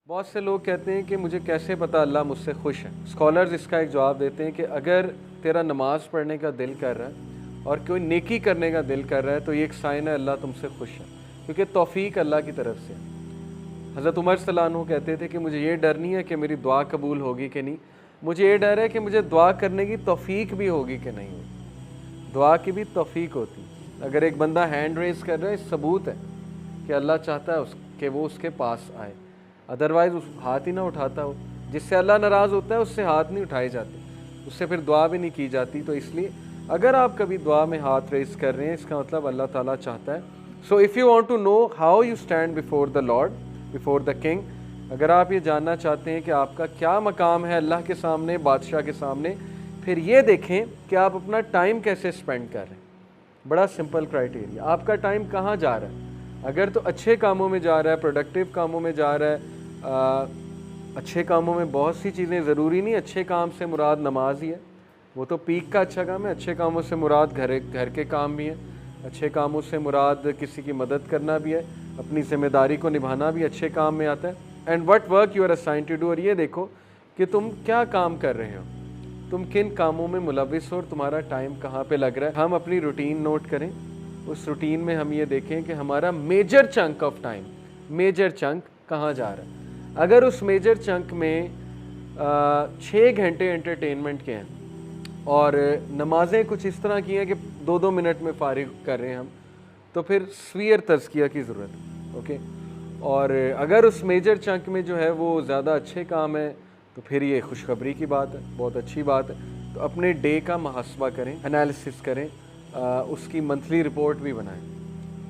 بہت سے لوگ کہتے ہیں کہ مجھے کیسے پتہ اللہ مجھ سے خوش ہے۔ اسکالرز اس کا ایک جواب دیتے ہیں کہ اگر تیرا نماز پڑھنے کا دل کر رہا ہے اور کوئی نیکی کرنے کا دل کر رہا ہے تو یہ ایک سائن ہے اللہ تم سے خوش ہے، کیونکہ توفیق اللہ کی طرف سے ہے۔ حضرت عمر صلی اللہ عنہ کہتے تھے کہ مجھے یہ ڈر نہیں ہے کہ میری دعا قبول ہوگی کہ نہیں، مجھے یہ ڈر ہے کہ مجھے دعا کرنے کی توفیق بھی ہوگی کہ نہیں ہوگی۔ دعا کی بھی توفیق ہوتی ہے۔ اگر ایک بندہ ہینڈ ریز کر رہا ہے، ثبوت ہے کہ اللہ چاہتا ہے کہ وہ اس کے پاس آئے، ادروائز اس ہاتھ ہی نہ اٹھاتا ہو۔ جس سے اللہ ناراض ہوتا ہے اس سے ہاتھ نہیں اٹھائے جاتے، اس سے پھر دعا بھی نہیں کی جاتی۔ تو اس لیے اگر آپ کبھی دعا میں ہاتھ ریز کر رہے ہیں، اس کا مطلب اللہ تعالیٰ چاہتا ہے۔ So if you want to know how you stand before the lord, before the king, اگر آپ یہ جاننا چاہتے ہیں کہ آپ کا کیا مقام ہے اللہ کے سامنے، بادشاہ کے سامنے، پھر یہ دیکھیں کہ آپ اپنا ٹائم کیسے اسپینڈ کر رہے ہیں۔ بڑا سمپل کرائٹیریا، آپ کا ٹائم کہاں جا رہا ہے؟ اگر تو اچھے کاموں میں جا رہا ہے، پروڈکٹیو کاموں میں جا رہا ہے، اچھے کاموں میں بہت سی چیزیں، ضروری نہیں اچھے کام سے مراد نماز ہی ہے، وہ تو پیک کا اچھا کام ہے۔ اچھے کاموں سے مراد گھر کے کام بھی ہیں، اچھے کاموں سے مراد کسی کی مدد کرنا بھی ہے، اپنی ذمہ داری کو نبھانا بھی اچھے کام میں آتا ہے۔ And what work you are assigned to do, اور یہ دیکھو کہ تم کیا کام کر رہے ہو، تم کن کاموں میں ملوث ہو اور تمہارا ٹائم کہاں پہ لگ رہا ہے۔ ہم اپنی روٹین نوٹ کریں، اس روٹین میں ہم یہ دیکھیں کہ ہمارا major chunk of time, major chunk کہاں جا رہا ہے۔ اگر اس میجر چنک میں 6 گھنٹے انٹرٹینمنٹ کے ہیں اور نمازیں کچھ اس طرح کی ہیں کہ 2 منٹ میں فارغ کر رہے ہیں ہم، تو پھر سویر تزکیہ کی ضرورت ہے، اوکے۔ اور اگر اس میجر چنک میں جو ہے وہ زیادہ اچھے کام ہیں تو پھر یہ خوشخبری کی بات ہے، بہت اچھی بات ہے۔ تو اپنے ڈے کا محاسبہ کریں، انالیسس کریں، اس کی منتھلی رپورٹ بھی بنائیں۔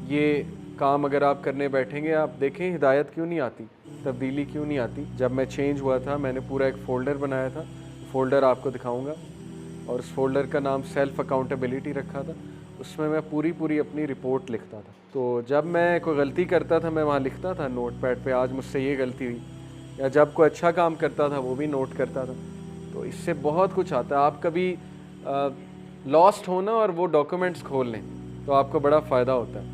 یہ کام اگر آپ کرنے بیٹھیں گے، آپ دیکھیں ہدایت کیوں نہیں آتی، تبدیلی کیوں نہیں آتی۔ جب میں چینج ہوا تھا، میں نے پورا ایک فولڈر بنایا تھا، فولڈر آپ کو دکھاؤں گا، اور اس فولڈر کا نام سیلف اکاؤنٹیبلٹی رکھا تھا۔ اس میں پوری اپنی رپورٹ لکھتا تھا۔ تو جب میں کوئی غلطی کرتا تھا میں وہاں لکھتا تھا نوٹ پیڈ پہ، آج مجھ سے یہ غلطی ہوئی، یا جب کوئی اچھا کام کرتا تھا وہ بھی نوٹ کرتا تھا۔ تو اس سے بہت کچھ آتا ہے۔ آپ کبھی لاسٹ ہونا اور وہ ڈاکومنٹس کھول لیں تو آپ کو بڑا فائدہ ہوتا ہے۔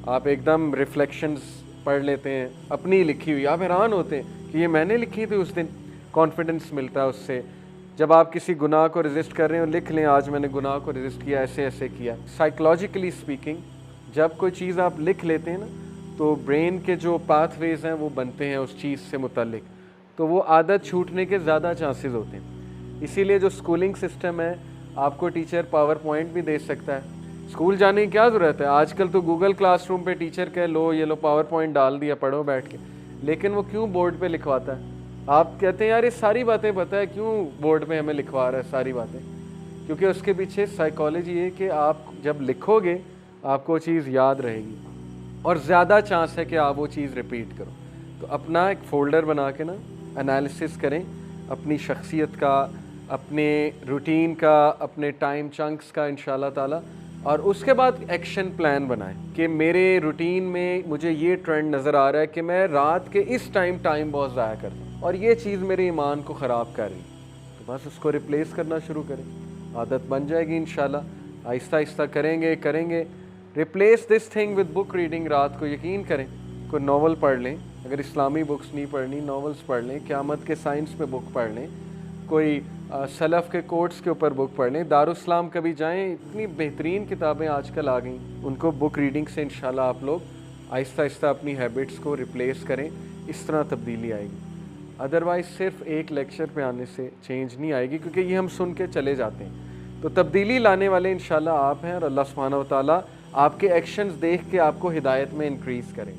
آپ ایک دم ریفلیکشنز پڑھ لیتے ہیں اپنی لکھی ہوئی، آپ حیران ہوتے ہیں کہ یہ میں نے لکھی تھی اس دن، کانفیڈنس ملتا ہے اس سے۔ جب آپ کسی گناہ کو ریزسٹ کر رہے ہو، لکھ لیں آج میں نے گناہ کو ریزسٹ کیا، ایسے کیا۔ سائیکولوجیکلی سپیکنگ، جب کوئی چیز آپ لکھ لیتے ہیں نا تو برین کے جو پاتھ ویز ہیں وہ بنتے ہیں اس چیز سے متعلق، تو وہ عادت چھوٹنے کے زیادہ چانسز ہوتے ہیں۔ اسی لیے جو اسکولنگ سسٹم ہے، آپ کو ٹیچر پاور پوائنٹ بھی دے سکتا ہے، اسکول جانے کی کیا ضرورت ہے؟ آج کل تو گوگل کلاس روم پہ ٹیچر کہ لو یہ لو پاور پوائنٹ ڈال دیا، پڑھو بیٹھ کے۔ لیکن وہ کیوں بورڈ پہ لکھواتا ہے؟ آپ کہتے ہیں یار یہ ساری باتیں پتہ ہے، کیوں بورڈ پہ ہمیں لکھوا رہا ہے ساری باتیں؟ کیونکہ اس کے پیچھے سائیکالوجی یہ کہ آپ جب لکھو گے آپ کو چیز یاد رہے گی اور زیادہ چانس ہے کہ آپ وہ چیز ریپیٹ کرو۔ تو اپنا ایک فولڈر بنا کے نا انالیسس کریں اپنی شخصیت کا، اپنے روٹین کا، اپنے ٹائم چنکس کا انشاءاللہ تعالی، اور اس کے بعد ایکشن پلان بنائیں کہ میرے روٹین میں مجھے یہ ٹرینڈ نظر آ رہا ہے کہ میں رات کے اس ٹائم بہت ضائع کرتا ہوں اور یہ چیز میرے ایمان کو خراب کر رہی ہے، تو بس اس کو ریپلیس کرنا شروع کریں، عادت بن جائے گی انشاءاللہ۔ آہستہ آہستہ کریں گے۔ Replace this thing with book reading. رات کو یقین کریں کوئی ناول پڑھ لیں، اگر اسلامی بکس نہیں پڑھنی ناولز پڑھ لیں، قیامت کے سائنس پہ بک پڑھ لیں، کوئی سلف کے کوٹس کے اوپر بک پڑھ لیں، دارالاسلام کبھی جائیں، اتنی بہترین کتابیں آج کل آ گئیں، ان کو بک ریڈنگ سے انشاءاللہ آپ لوگ آہستہ آہستہ اپنی ہیبٹس کو ریپلیس کریں، اس طرح تبدیلی آئے گی۔ ادروائز صرف ایک لیکچر پہ آنے سے چینج نہیں آئے گی، کیونکہ یہ ہم سن کے چلے جاتے ہیں۔ تو تبدیلی لانے والے انشاءاللہ آپ ہیں، اور اللہ سبحانہ و تعالیٰ آپ کے ایکشنز دیکھ کے آپ کو ہدایت میں انکریز کریں۔